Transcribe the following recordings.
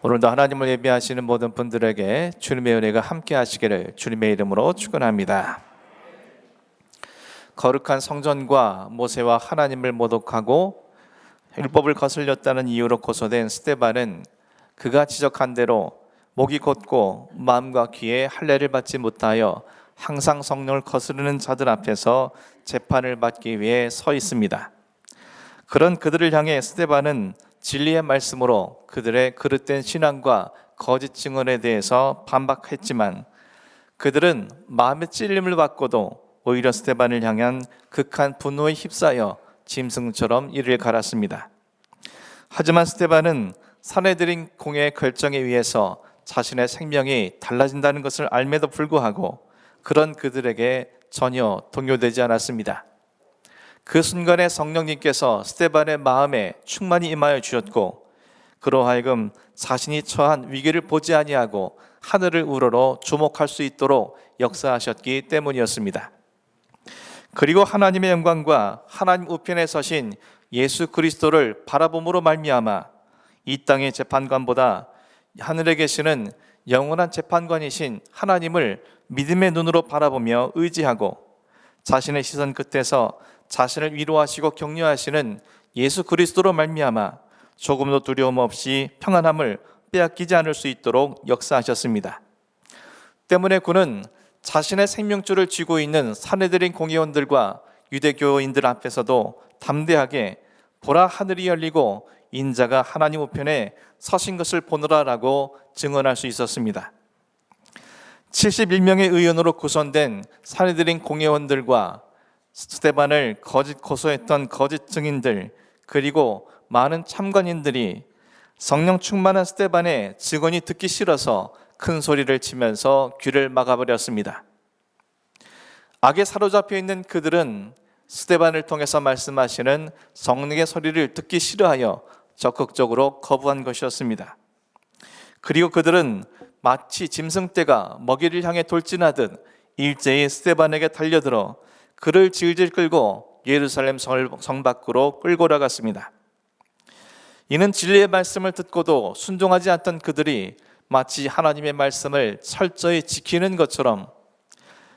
오늘도 하나님을 예배하시는 모든 분들에게 주님의 은혜가 함께 하시기를 주님의 이름으로 축원합니다. 거룩한 성전과 모세와 하나님을 모독하고 율법을 거슬렸다는 이유로 고소된 스데반은 그가 지적한 대로 목이 곧고 마음과 귀에 할례를 받지 못하여 항상 성령을 거스르는 자들 앞에서 재판을 받기 위해 서 있습니다. 그런 그들을 향해 스데반은 진리의 말씀으로 그들의 그릇된 신앙과 거짓 증언에 대해서 반박했지만 그들은 마음의 찔림을 받고도 오히려 스데반을 향한 극한 분노에 휩싸여 짐승처럼 이를 갈았습니다. 하지만 스데반은 사내들인 공의 결정에 의해서 자신의 생명이 달라진다는 것을 알매도 불구하고 그런 그들에게 전혀 동요되지 않았습니다. 그 순간에 성령님께서 스데반의 마음에 충만히 임하여 주셨고 그로 하여금 자신이 처한 위기를 보지 아니하고 하늘을 우러러 주목할 수 있도록 역사하셨기 때문이었습니다. 그리고 하나님의 영광과 하나님 우편에 서신 예수 그리스도를 바라봄으로 말미암아 이 땅의 재판관보다 하늘에 계시는 영원한 재판관이신 하나님을 믿음의 눈으로 바라보며 의지하고 자신의 시선 끝에서 자신을 위로하시고 격려하시는 예수 그리스도로 말미암아 조금도 두려움 없이 평안함을 빼앗기지 않을 수 있도록 역사하셨습니다. 때문에 그는 자신의 생명줄을 쥐고 있는 사내들인 공의원들과 유대교인들 앞에서도 담대하게 보라 하늘이 열리고 인자가 하나님 우편에 서신 것을 보노라라고 증언할 수 있었습니다. 71명의 의원으로 구성된 사내들인 공의원들과 스데반을 거짓 고소했던 거짓 증인들 그리고 많은 참관인들이 성령 충만한 스데반의 증언이 듣기 싫어서 큰 소리를 치면서 귀를 막아버렸습니다. 악에 사로잡혀 있는 그들은 스데반을 통해서 말씀하시는 성령의 소리를 듣기 싫어하여 적극적으로 거부한 것이었습니다. 그리고 그들은 마치 짐승떼가 먹이를 향해 돌진하듯 일제히 스데반에게 달려들어 그를 질질 끌고 예루살렘 성 밖으로 끌고 나갔습니다. 이는 진리의 말씀을 듣고도 순종하지 않던 그들이 마치 하나님의 말씀을 철저히 지키는 것처럼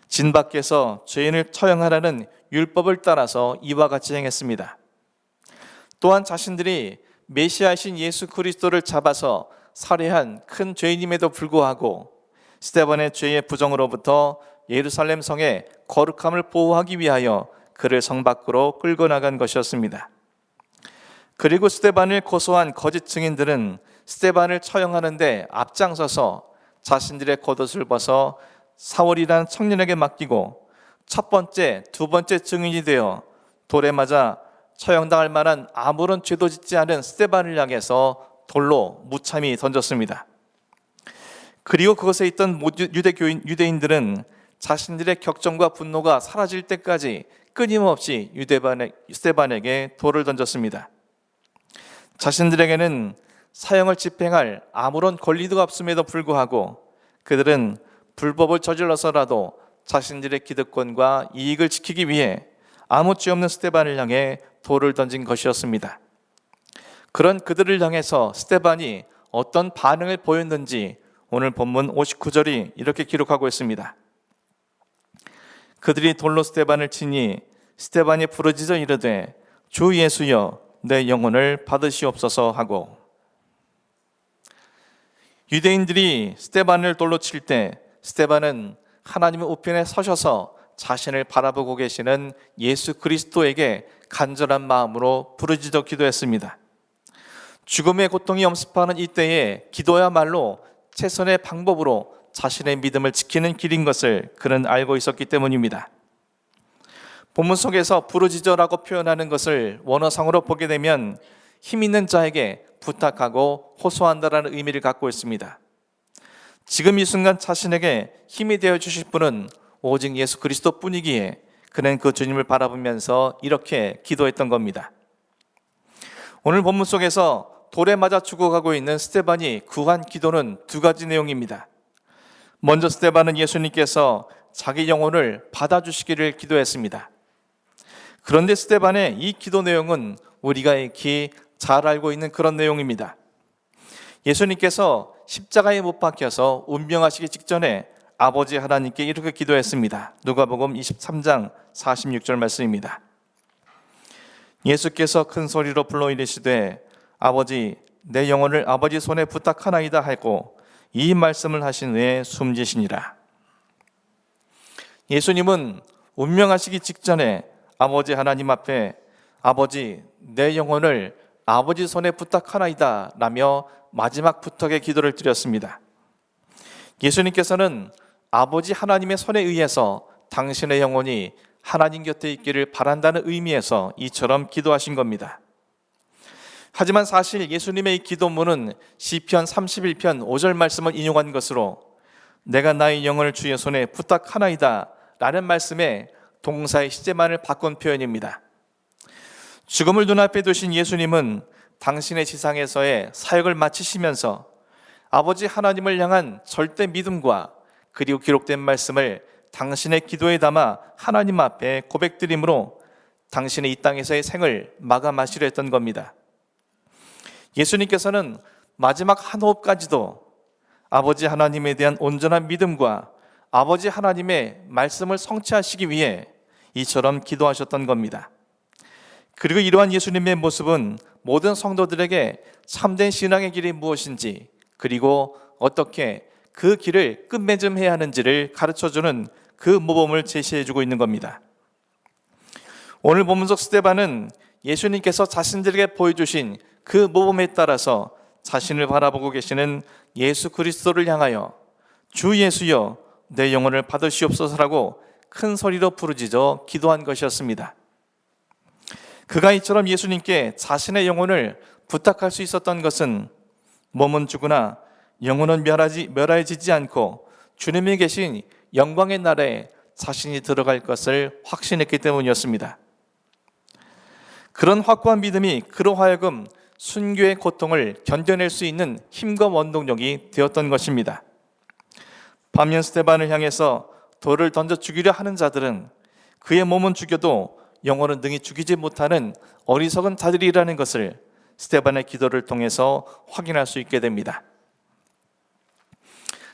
진 밖에서 죄인을 처형하라는 율법을 따라서 이와 같이 행했습니다. 또한 자신들이 메시아이신 예수 그리스도를 잡아서 살해한 큰 죄인임에도 불구하고 스데반의 죄의 부정으로부터 예루살렘 성의 거룩함을 보호하기 위하여 그를 성 밖으로 끌고 나간 것이었습니다. 그리고 스데반을 고소한 거짓 증인들은 스데반을 처형하는데 앞장서서 자신들의 겉옷을 벗어 사울이라는 청년에게 맡기고 첫 번째, 두 번째 증인이 되어 돌에 맞아 처형당할 만한 아무런 죄도 짓지 않은 스데반을 향해서 돌로 무참히 던졌습니다. 그리고 그곳에 있던 유대인들은 자신들의 격정과 분노가 사라질 때까지 끊임없이 스데반에게 돌을 던졌습니다. 자신들에게는 사형을 집행할 아무런 권리도 없음에도 불구하고 그들은 불법을 저질러서라도 자신들의 기득권과 이익을 지키기 위해 아무 죄 없는 스데반을 향해 돌을 던진 것이었습니다. 그런 그들을 향해서 스데반이 어떤 반응을 보였는지 오늘 본문 59절이 이렇게 기록하고 있습니다. 그들이 돌로 스데반을 치니 스데반이 부르짖어 이르되 주 예수여 내 영혼을 받으시옵소서 하고, 유대인들이 스데반을 돌로 칠 때 스데반은 하나님의 우편에 서셔서 자신을 바라보고 계시는 예수 그리스도에게 간절한 마음으로 부르짖어 기도했습니다. 죽음의 고통이 엄습하는 이때에 기도야말로 최선의 방법으로 자신의 믿음을 지키는 길인 것을 그는 알고 있었기 때문입니다. 본문 속에서 부르짖어라고 표현하는 것을 원어상으로 보게 되면 힘 있는 자에게 부탁하고 호소한다라는 의미를 갖고 있습니다. 지금 이 순간 자신에게 힘이 되어 주실 분은 오직 예수 그리스도 뿐이기에 그는 그 주님을 바라보면서 이렇게 기도했던 겁니다. 오늘 본문 속에서 돌에 맞아 죽어가고 있는 스데반이 구한 기도는 두 가지 내용입니다. 먼저 스데반은 예수님께서 자기 영혼을 받아주시기를 기도했습니다. 그런데 스데반의 이 기도 내용은 우리가 익히 잘 알고 있는 그런 내용입니다. 예수님께서 십자가에 못 박혀서 운명하시기 직전에 아버지 하나님께 이렇게 기도했습니다. 누가복음 23장 46절 말씀입니다. 예수께서 큰 소리로 불러 이르시되 아버지 내 영혼을 아버지 손에 부탁하나이다 하고 이 말씀을 하신 후에 숨지시니라. 예수님은 운명하시기 직전에 아버지 하나님 앞에 아버지 내 영혼을 아버지 손에 부탁하나이다 라며 마지막 부탁의 기도를 드렸습니다. 예수님께서는 아버지 하나님의 손에 의해서 당신의 영혼이 하나님 곁에 있기를 바란다는 의미에서 이처럼 기도하신 겁니다. 하지만 사실 예수님의 이 기도문은 시편 31편 5절 말씀을 인용한 것으로 내가 나의 영혼을 주의 손에 부탁하나이다 라는 말씀에 동사의 시제만을 바꾼 표현입니다. 죽음을 눈앞에 두신 예수님은 당신의 지상에서의 사역을 마치시면서 아버지 하나님을 향한 절대 믿음과 그리고 기록된 말씀을 당신의 기도에 담아 하나님 앞에 고백드림으로 당신의 이 땅에서의 생을 마감하시려 했던 겁니다. 예수님께서는 마지막 한 호흡까지도 아버지 하나님에 대한 온전한 믿음과 아버지 하나님의 말씀을 성취하시기 위해 이처럼 기도하셨던 겁니다. 그리고 이러한 예수님의 모습은 모든 성도들에게 참된 신앙의 길이 무엇인지 그리고 어떻게 그 길을 끝맺음해야 하는지를 가르쳐주는 그 모범을 제시해주고 있는 겁니다. 오늘 본문 속 스데반은 예수님께서 자신들에게 보여주신 그 모범에 따라서 자신을 바라보고 계시는 예수 그리스도를 향하여 주 예수여 내 영혼을 받으시옵소서라고 큰 소리로 부르짖어 기도한 것이었습니다. 그가 이처럼 예수님께 자신의 영혼을 부탁할 수 있었던 것은 몸은 죽으나 영혼은 멸하여지지 않고 주님이 계신 영광의 나라에 자신이 들어갈 것을 확신했기 때문이었습니다. 그런 확고한 믿음이 그로 하여금 순교의 고통을 견뎌낼 수 있는 힘과 원동력이 되었던 것입니다. 반면 스데반을 향해서 돌을 던져 죽이려 하는 자들은 그의 몸은 죽여도 영혼은 능히 죽이지 못하는 어리석은 자들이라는 것을 스데반의 기도를 통해서 확인할 수 있게 됩니다.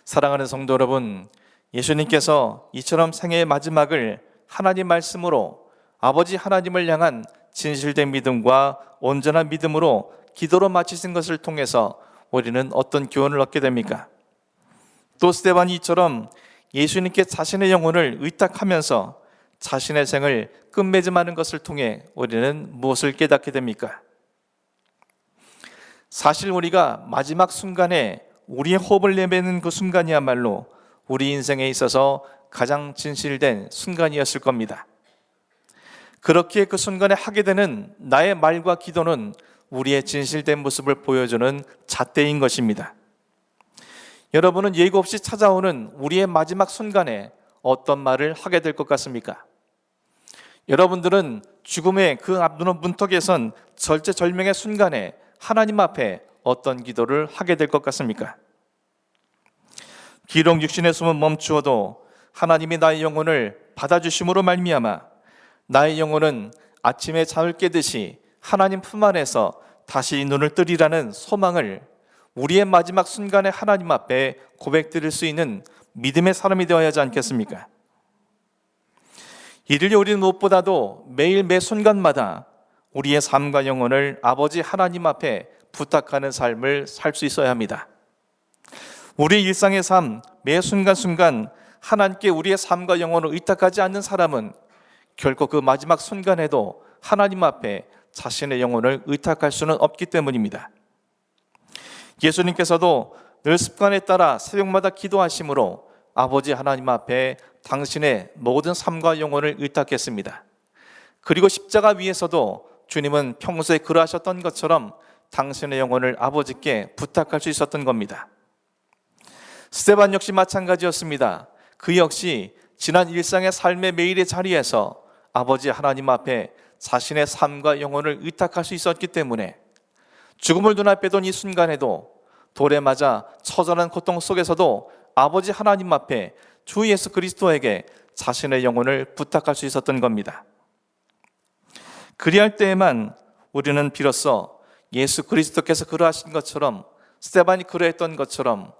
사랑하는 성도 여러분, 예수님께서 이처럼 생애의 마지막을 하나님 말씀으로 아버지 하나님을 향한 진실된 믿음과 온전한 믿음으로 기도로 마치신 것을 통해서 우리는 어떤 교훈을 얻게 됩니까? 또 스데반이 이처럼 예수님께 자신의 영혼을 의탁하면서 자신의 생을 끝맺음하는 것을 통해 우리는 무엇을 깨닫게 됩니까? 사실 우리가 마지막 순간에 우리의 호흡을 내뱉는 그 순간이야말로 우리 인생에 있어서 가장 진실된 순간이었을 겁니다. 그렇기에 그 순간에 하게 되는 나의 말과 기도는 우리의 진실된 모습을 보여주는 잣대인 것입니다. 여러분은 예고 없이 찾아오는 우리의 마지막 순간에 어떤 말을 하게 될 것 같습니까? 여러분들은 죽음의 그 앞눈 문턱에 선 절체절명의 순간에 하나님 앞에 어떤 기도를 하게 될 것 같습니까? 기록 육신의 숨은 멈추어도 하나님이 나의 영혼을 받아주심으로 말미암아 나의 영혼은 아침에 잠을 깨듯이 하나님 품 안에서 다시 눈을 뜨리라는 소망을 우리의 마지막 순간에 하나님 앞에 고백드릴 수 있는 믿음의 사람이 되어야 하지 않겠습니까? 이를 우리는 무엇보다도 매일 매 순간마다 우리의 삶과 영혼을 아버지 하나님 앞에 부탁하는 삶을 살 수 있어야 합니다. 우리의 일상의 삶, 매 순간순간 하나님께 우리의 삶과 영혼을 의탁하지 않는 사람은 결코 그 마지막 순간에도 하나님 앞에 자신의 영혼을 의탁할 수는 없기 때문입니다. 예수님께서도 늘 습관에 따라 새벽마다 기도하심으로 아버지 하나님 앞에 당신의 모든 삶과 영혼을 의탁했습니다. 그리고 십자가 위에서도 주님은 평소에 그러하셨던 것처럼 당신의 영혼을 아버지께 부탁할 수 있었던 겁니다. 스데반 역시 마찬가지였습니다. 그 역시 지난 일상의 삶의 매일의 자리에서 아버지 하나님 앞에 자신의 삶과 영혼을 의탁할 수 있었기 때문에 죽음을 눈앞에 둔 이 순간에도 돌에 맞아 처절한 고통 속에서도 아버지 하나님 앞에 주 예수 그리스도에게 자신의 영혼을 부탁할 수 있었던 겁니다. 그리할 때에만 우리는 비로소 예수 그리스도께서 그러하신 것처럼 스데반이 그러했던 것처럼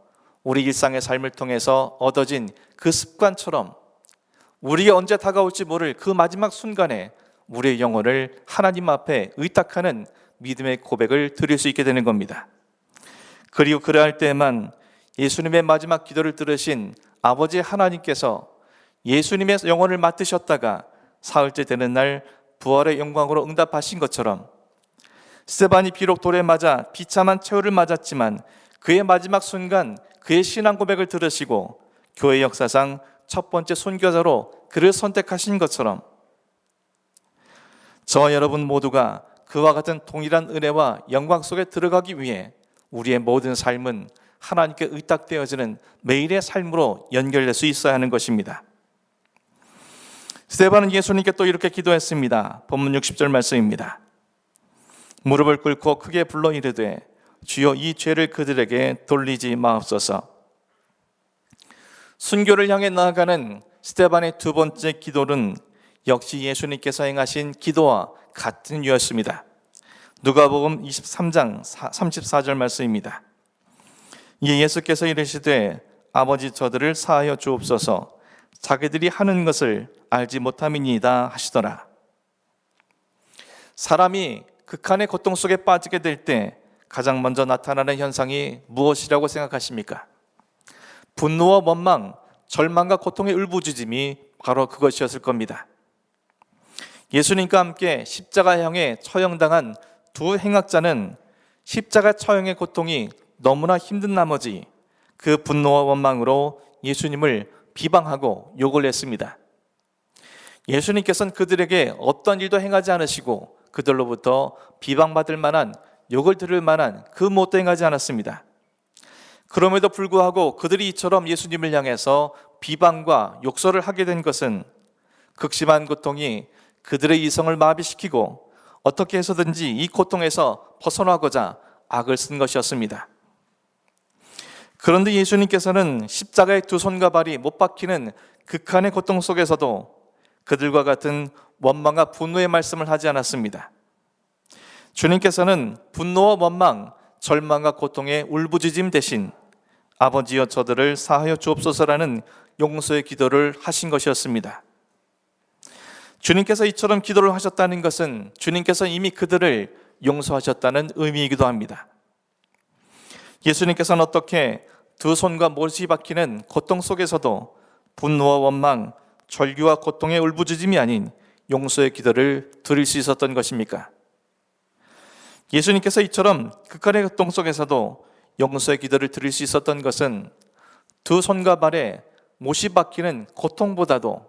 우리 일상의 삶을 통해서 얻어진 그 습관처럼 우리에게 언제 다가올지 모를 그 마지막 순간에 우리의 영혼을 하나님 앞에 의탁하는 믿음의 고백을 드릴 수 있게 되는 겁니다. 그리고 그러할 때에만 예수님의 마지막 기도를 들으신 아버지 하나님께서 예수님의 영혼을 맡으셨다가 사흘째 되는 날 부활의 영광으로 응답하신 것처럼 스데반이 비록 돌에 맞아 비참한 최후를 맞았지만 그의 마지막 순간 그의 신앙 고백을 들으시고 교회 역사상 첫 번째 선교사로 그를 선택하신 것처럼 저와 여러분 모두가 그와 같은 동일한 은혜와 영광 속에 들어가기 위해 우리의 모든 삶은 하나님께 의탁되어지는 매일의 삶으로 연결될 수 있어야 하는 것입니다. 스데반은 예수님께 또 이렇게 기도했습니다. 본문 60절 말씀입니다. 무릎을 꿇고 크게 불러 이르되 주여 이 죄를 그들에게 돌리지 마옵소서. 순교를 향해 나아가는 스데반의 두 번째 기도는 역시 예수님께서 행하신 기도와 같은 이유였습니다. 누가복음 23장 34절 말씀입니다. 이에 예수께서 이르시되 아버지 저들을 사하여 주옵소서 자기들이 하는 것을 알지 못함이니이다 하시더라. 사람이 극한의 고통 속에 빠지게 될 때 가장 먼저 나타나는 현상이 무엇이라고 생각하십니까? 분노와 원망, 절망과 고통의 울부짖음이 바로 그것이었을 겁니다. 예수님과 함께 십자가형에 처형당한 두 행악자는 십자가 처형의 고통이 너무나 힘든 나머지 그 분노와 원망으로 예수님을 비방하고 욕을 했습니다. 예수님께서는 그들에게 어떤 일도 행하지 않으시고 그들로부터 비방받을 만한 욕을 들을 만한 그 무엇도 행하지 않았습니다. 그럼에도 불구하고 그들이 이처럼 예수님을 향해서 비방과 욕설을 하게 된 것은 극심한 고통이 그들의 이성을 마비시키고 어떻게 해서든지 이 고통에서 벗어나고자 악을 쓴 것이었습니다. 그런데 예수님께서는 십자가의 두 손과 발이 못 박히는 극한의 고통 속에서도 그들과 같은 원망과 분노의 말씀을 하지 않았습니다. 주님께서는 분노와 원망, 절망과 고통의 울부짖음 대신 아버지여 저들을 사하여 주옵소서라는 용서의 기도를 하신 것이었습니다. 주님께서 이처럼 기도를 하셨다는 것은 주님께서 이미 그들을 용서하셨다는 의미이기도 합니다. 예수님께서는 어떻게 두 손과 못이 박히는 고통 속에서도 분노와 원망, 절규와 고통의 울부짖음이 아닌 용서의 기도를 드릴 수 있었던 것입니까? 예수님께서 이처럼 극한의 고통 속에서도 용서의 기도를 드릴 수 있었던 것은 두 손과 발에 못이 박히는 고통보다도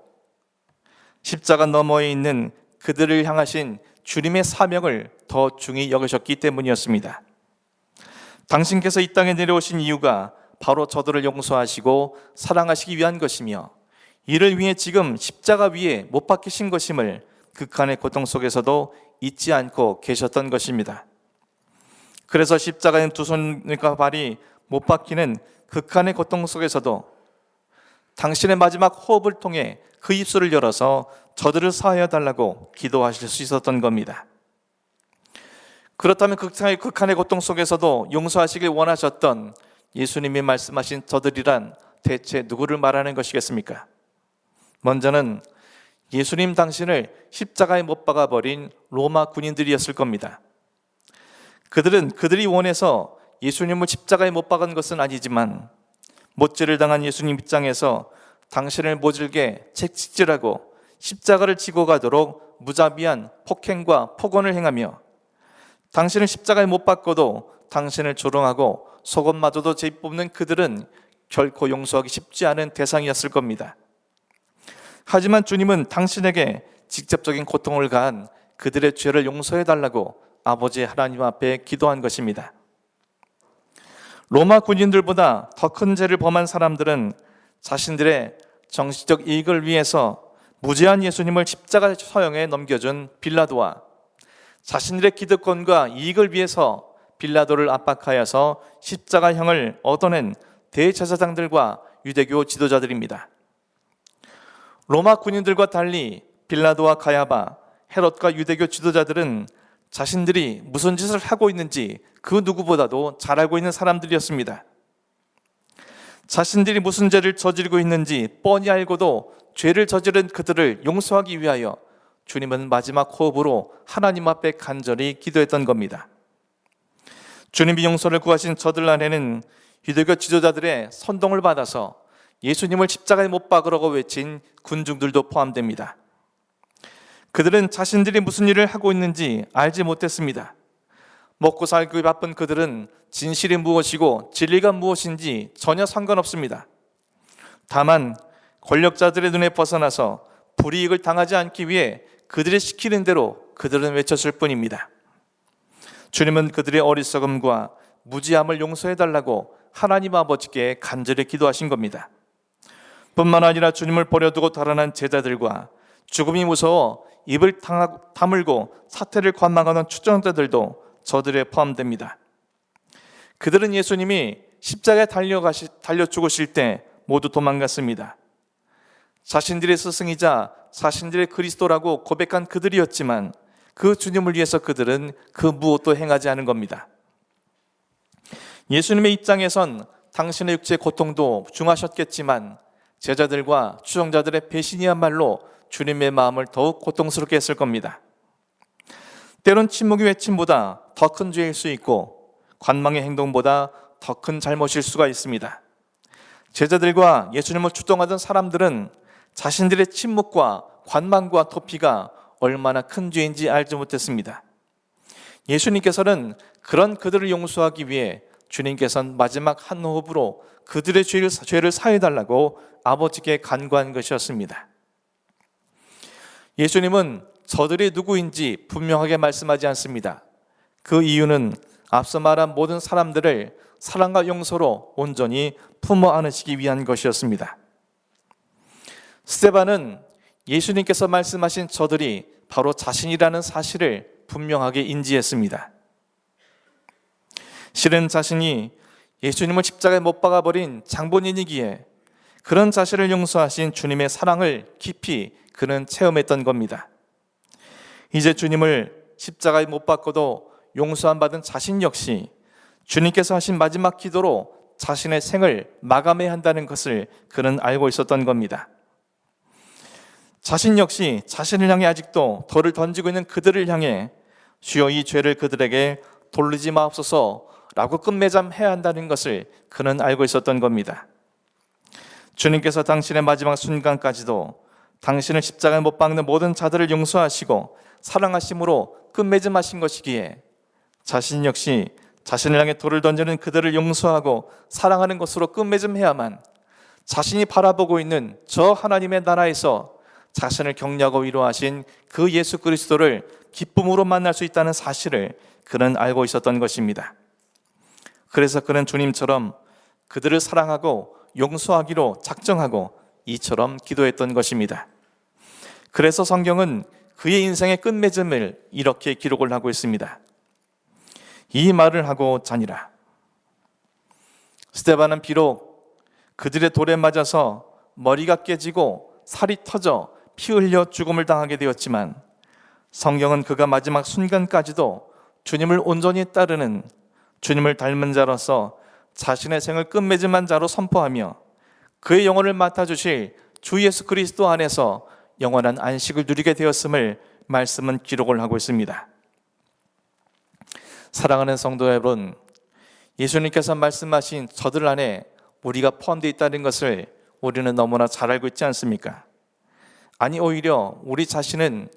십자가 너머에 있는 그들을 향하신 주님의 사명을 더 중히 여기셨기 때문이었습니다. 당신께서 이 땅에 내려오신 이유가 바로 저들을 용서하시고 사랑하시기 위한 것이며 이를 위해 지금 십자가 위에 못 박히신 것임을 극한의 고통 속에서도 잊지 않고 계셨던 것입니다. 그래서 십자가의 두 손과 발이 못 박히는 극한의 고통 속에서도 당신의 마지막 호흡을 통해 그 입술을 열어서 저들을 사하여 달라고 기도하실 수 있었던 겁니다. 그렇다면 극한의 고통 속에서도 용서하시길 원하셨던 예수님이 말씀하신 저들이란 대체 누구를 말하는 것이겠습니까? 먼저는 예수님 당신을 십자가에 못 박아버린 로마 군인들이었을 겁니다. 그들이 원해서 예수님을 십자가에 못 박은 것은 아니지만 못질을 당한 예수님 입장에서 당신을 모질게 채찍질하고 십자가를 지고 가도록 무자비한 폭행과 폭언을 행하며 당신을 십자가에 못 박고도 당신을 조롱하고 속옷마저도 재입뽑는 그들은 결코 용서하기 쉽지 않은 대상이었을 겁니다. 하지만 주님은 당신에게 직접적인 고통을 가한 그들의 죄를 용서해달라고 아버지 하나님 앞에 기도한 것입니다. 로마 군인들보다 더 큰 죄를 범한 사람들은 자신들의 정치적 이익을 위해서 무죄한 예수님을 십자가 처형에 넘겨준 빌라도와 자신들의 기득권과 이익을 위해서 빌라도를 압박하여서 십자가형을 얻어낸 대제사장들과 유대교 지도자들입니다. 로마 군인들과 달리 빌라도와 가야바, 헤롯과 유대교 지도자들은 자신들이 무슨 짓을 하고 있는지 그 누구보다도 잘 알고 있는 사람들이었습니다. 자신들이 무슨 죄를 저지르고 있는지 뻔히 알고도 죄를 저지른 그들을 용서하기 위하여 주님은 마지막 호흡으로 하나님 앞에 간절히 기도했던 겁니다. 주님이 용서를 구하신 저들 안에는 유대교 지도자들의 선동을 받아서 예수님을 십자가에 못 박으라고 외친 군중들도 포함됩니다. 그들은 자신들이 무슨 일을 하고 있는지 알지 못했습니다. 먹고 살기 바쁜 그들은 진실이 무엇이고 진리가 무엇인지 전혀 상관없습니다. 다만 권력자들의 눈에 벗어나서 불이익을 당하지 않기 위해 그들이 시키는 대로 그들은 외쳤을 뿐입니다. 주님은 그들의 어리석음과 무지함을 용서해달라고 하나님 아버지께 간절히 기도하신 겁니다. 뿐만 아니라 주님을 버려두고 달아난 제자들과 죽음이 무서워 입을 다물고 사태를 관망하는 추종자들도 저들에 포함됩니다. 그들은 예수님이 십자가에 달려 죽으실 때 모두 도망갔습니다. 자신들의 스승이자 자신들의 그리스도라고 고백한 그들이었지만 그 주님을 위해서 그들은 그 무엇도 행하지 않은 겁니다. 예수님의 입장에선 당신의 육체의 고통도 중하셨겠지만 제자들과 추종자들의 배신이야말로 주님의 마음을 더욱 고통스럽게 했을 겁니다. 때론 침묵이 외침보다 더 큰 죄일 수 있고 관망의 행동보다 더 큰 잘못일 수가 있습니다. 제자들과 예수님을 추종하던 사람들은 자신들의 침묵과 관망과 도피가 얼마나 큰 죄인지 알지 못했습니다. 예수님께서는 그런 그들을 용서하기 위해 주님께서는 마지막 한 호흡으로 그들의 죄를 사해달라고 아버지께 간구한 것이었습니다. 예수님은 저들이 누구인지 분명하게 말씀하지 않습니다. 그 이유는 앞서 말한 모든 사람들을 사랑과 용서로 온전히 품어 안으시기 위한 것이었습니다. 스데반은 예수님께서 말씀하신 저들이 바로 자신이라는 사실을 분명하게 인지했습니다. 실은 자신이 예수님을 십자가에 못 박아버린 장본인이기에 그런 자신을 용서하신 주님의 사랑을 깊이 그는 체험했던 겁니다. 이제 주님을 십자가에 못 박고도 용서함 받은 자신 역시 주님께서 하신 마지막 기도로 자신의 생을 마감해야 한다는 것을 그는 알고 있었던 겁니다. 자신 역시 자신을 향해 아직도 돌을 던지고 있는 그들을 향해 주여 이 죄를 그들에게 돌리지 마옵소서 라고 끝맺음해야 한다는 것을 그는 알고 있었던 겁니다. 주님께서 당신의 마지막 순간까지도 당신을 십자가에 못 박는 모든 자들을 용서하시고 사랑하심으로 끝맺음하신 것이기에 자신 역시 자신을 향해 돌을 던지는 그들을 용서하고 사랑하는 것으로 끝맺음해야만 자신이 바라보고 있는 저 하나님의 나라에서 자신을 격려하고 위로하신 그 예수 그리스도를 기쁨으로 만날 수 있다는 사실을 그는 알고 있었던 것입니다. 그래서 그는 주님처럼 그들을 사랑하고 용서하기로 작정하고 이처럼 기도했던 것입니다. 그래서 성경은 그의 인생의 끝맺음을 이렇게 기록을 하고 있습니다. 이 말을 하고 자니라. 스데반은 비록 그들의 돌에 맞아서 머리가 깨지고 살이 터져 피 흘려 죽음을 당하게 되었지만 성경은 그가 마지막 순간까지도 주님을 온전히 따르는 주님을 닮은 자로서 자신의 생을 끝맺음한 자로 선포하며 그의 영혼을 맡아주실 주 예수 그리스도 안에서 영원한 안식을 누리게 되었음을 말씀은 기록을 하고 있습니다. 사랑하는 성도 여러분, 예수님께서 말씀하신 저들 안에 우리가 포함되어 있다는 것을 우리는 너무나 잘 알고 있지 않습니까? 아니 오히려 우리 자신은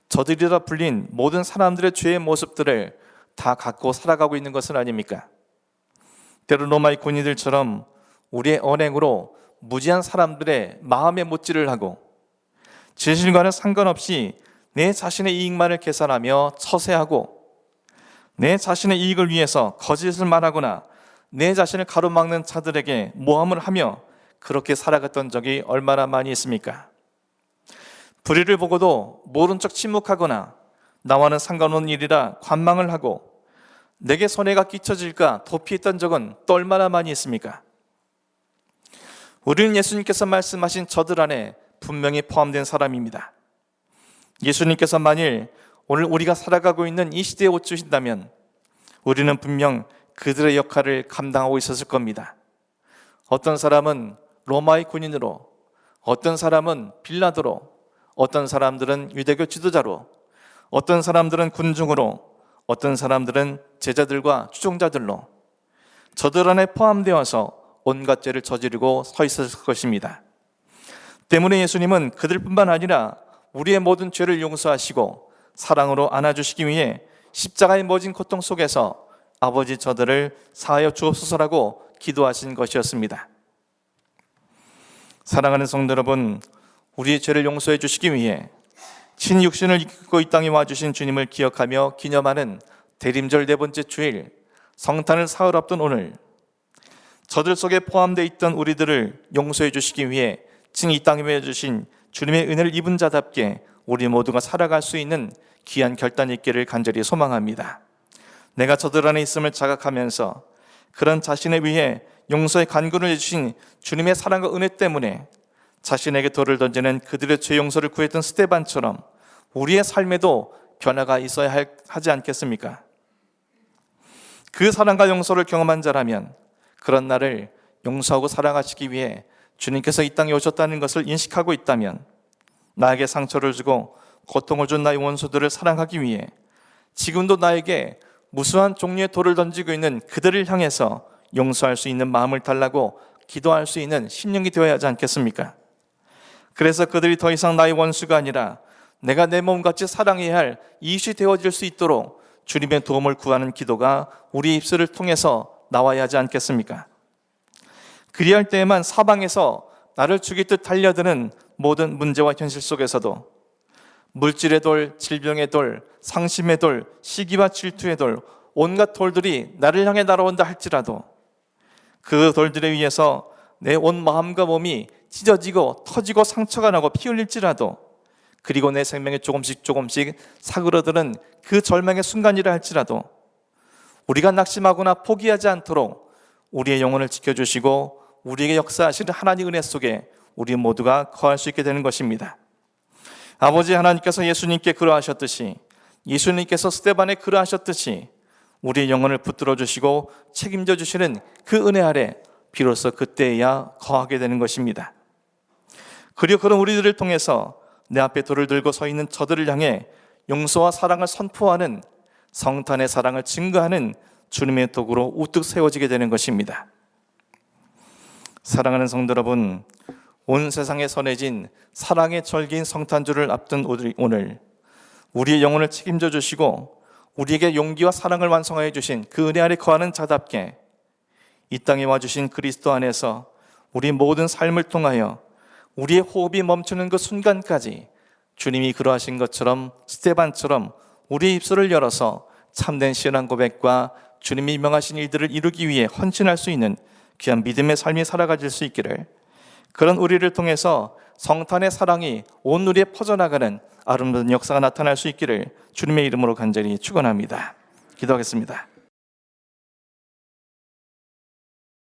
저들이라 불린 모든 사람들의 죄의 모습들을 다 갖고 살아가고 있는 것은 아닙니까? 때로 로마의 군인들처럼 우리의 언행으로 무지한 사람들의 마음에 못질을 하고 진실과는 상관없이 내 자신의 이익만을 계산하며 처세하고 내 자신의 이익을 위해서 거짓을 말하거나 내 자신을 가로막는 자들에게 모함을 하며 그렇게 살아갔던 적이 얼마나 많이 있습니까? 불의를 보고도 모른 척 침묵하거나 나와는 상관없는 일이라 관망을 하고 내게 손해가 끼쳐질까 도피했던 적은 또 얼마나 많이 있습니까? 우리는 예수님께서 말씀하신 저들 안에 분명히 포함된 사람입니다. 예수님께서 만일 오늘 우리가 살아가고 있는 이 시대에 옷 주신다면 우리는 분명 그들의 역할을 감당하고 있었을 겁니다. 어떤 사람은 로마의 군인으로, 어떤 사람은 빌라도로, 어떤 사람들은 유대교 지도자로, 어떤 사람들은 군중으로, 어떤 사람들은 제자들과 추종자들로 저들 안에 포함되어서 온갖 죄를 저지르고 서 있었을 것입니다. 때문에 예수님은 그들뿐만 아니라 우리의 모든 죄를 용서하시고 사랑으로 안아주시기 위해 십자가의 모진 고통 속에서 아버지 저들을 사하여 주옵소서라고 기도하신 것이었습니다. 사랑하는 성도 여러분, 우리의 죄를 용서해 주시기 위해 신육신을 입고 이 땅에 와주신 주님을 기억하며 기념하는 대림절 네 번째 주일, 성탄을 사흘 앞둔 오늘, 저들 속에 포함되어 있던 우리들을 용서해 주시기 위해 이 땅에 주신 주님의 은혜를 입은 자답게 우리 모두가 살아갈 수 있는 귀한 결단이 있기를 간절히 소망합니다. 내가 저들 안에 있음을 자각하면서 그런 자신에 위해 용서의 간구를 해주신 주님의 사랑과 은혜 때문에 자신에게 돌을 던지는 그들의 죄 용서를 구했던 스데반처럼 우리의 삶에도 변화가 있어야 하지 않겠습니까? 그 사랑과 용서를 경험한 자라면 그런 나를 용서하고 사랑하시기 위해 주님께서 이 땅에 오셨다는 것을 인식하고 있다면 나에게 상처를 주고 고통을 준 나의 원수들을 사랑하기 위해 지금도 나에게 무수한 종류의 돌을 던지고 있는 그들을 향해서 용서할 수 있는 마음을 달라고 기도할 수 있는 심령이 되어야 하지 않겠습니까? 그래서 그들이 더 이상 나의 원수가 아니라 내가 내 몸같이 사랑해야 할 이웃이 되어질 수 있도록 주님의 도움을 구하는 기도가 우리 입술을 통해서 나와야 하지 않겠습니까? 그리할 때에만 사방에서 나를 죽일 듯 달려드는 모든 문제와 현실 속에서도 물질의 돌, 질병의 돌, 상심의 돌, 시기와 질투의 돌, 온갖 돌들이 나를 향해 날아온다 할지라도 그 돌들에 의해서 내 온 마음과 몸이 찢어지고 터지고 상처가 나고 피 흘릴지라도, 그리고 내 생명에 조금씩 사그러드는 그 절망의 순간이라 할지라도 우리가 낙심하거나 포기하지 않도록 우리의 영혼을 지켜주시고 우리에게 역사하시는 하나님 은혜 속에 우리 모두가 거할 수 있게 되는 것입니다. 아버지 하나님께서 예수님께 그러하셨듯이, 예수님께서 스데반에 그러하셨듯이 우리의 영혼을 붙들어 주시고 책임져 주시는 그 은혜 아래 비로소 그때야 거하게 되는 것입니다. 그리고 그런 우리들을 통해서 내 앞에 돌을 들고 서 있는 저들을 향해 용서와 사랑을 선포하는, 성탄의 사랑을 증거하는 주님의 도구로 우뚝 세워지게 되는 것입니다. 사랑하는 성도 여러분, 온 세상에 선해진 사랑의 절기인 성탄주를 앞둔 오늘, 우리의 영혼을 책임져 주시고 우리에게 용기와 사랑을 완성하여 주신 그 은혜 아래 거하는 자답게 이 땅에 와주신 그리스도 안에서 우리 모든 삶을 통하여 우리의 호흡이 멈추는 그 순간까지 주님이 그러하신 것처럼 스데반처럼 우리의 입술을 열어서 참된 신앙 고백과 주님이 명하신 일들을 이루기 위해 헌신할 수 있는 귀한 믿음의 삶이 살아가질 수 있기를, 그런 우리를 통해서 성탄의 사랑이 온 우리에 퍼져나가는 아름다운 역사가 나타날 수 있기를 주님의 이름으로 간절히 축원합니다. 기도하겠습니다.